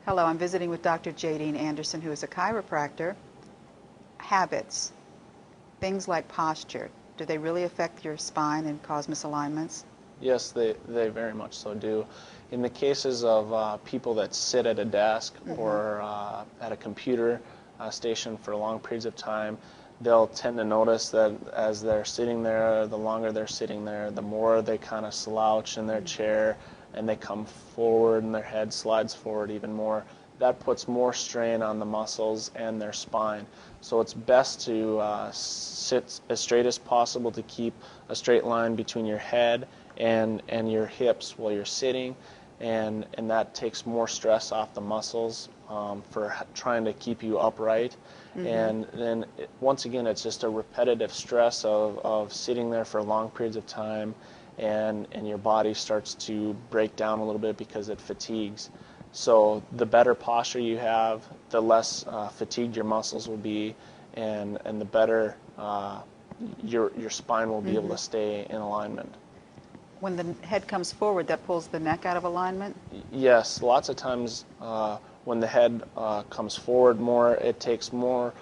Hello, I'm visiting with Dr. JaDean Anderson, who is a chiropractor. Habits, things like posture, do they really affect your spine and cause misalignments? Yes, they very much so do. In the cases of people that sit at a desk or at a computer station for long periods of time, they'll tend to notice that as they're sitting there, the longer they're sitting there, the more they kind of slouch in their chair and they come forward and their head slides forward even more. That puts more strain on the muscles and their spine. So it's best to sit as straight as possible to keep a straight line between your head and your hips while you're sitting, and that takes more stress off the muscles for trying to keep you upright. And then once again, it's just a repetitive stress of sitting there for long periods of time, and your body starts to break down a little bit because it fatigues. So the better posture you have, the less fatigued your muscles will be, and the better your spine will be able to stay in alignment. When the head comes forward, that pulls the neck out of alignment? Yes, lots of times when the head comes forward more, it takes more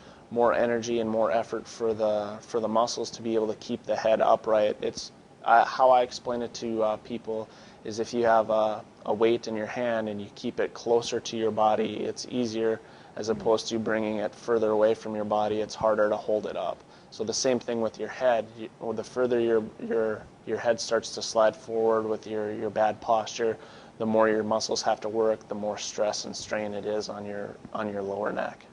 energy and more effort for the muscles to be able to keep the head upright. It's how I explain it to people is if you have a weight in your hand and you keep it closer to your body, it's easier, as opposed to bringing it further away from your body, it's harder to hold it up. So the same thing with your head. The further your head starts to slide forward with your bad posture, the more your muscles have to work, the more stress and strain it is on your lower neck.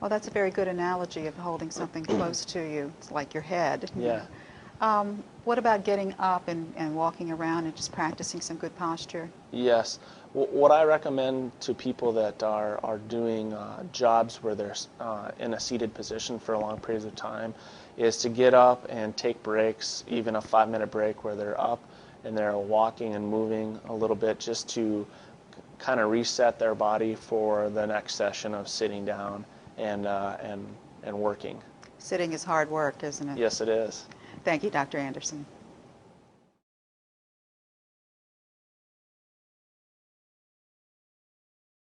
Well, that's a very good analogy of holding something close to you. It's like your head. Yeah. What about getting up and walking around and just practicing some good posture? Yes. What I recommend to people that are doing jobs where they're in a seated position for long periods of time is to get up and take breaks, even a 5-minute break where they're up and they're walking and moving a little bit, just to kind of reset their body for the next session of sitting down and working. Sitting is hard work, isn't it? Yes, it is. Thank you, Dr. Anderson.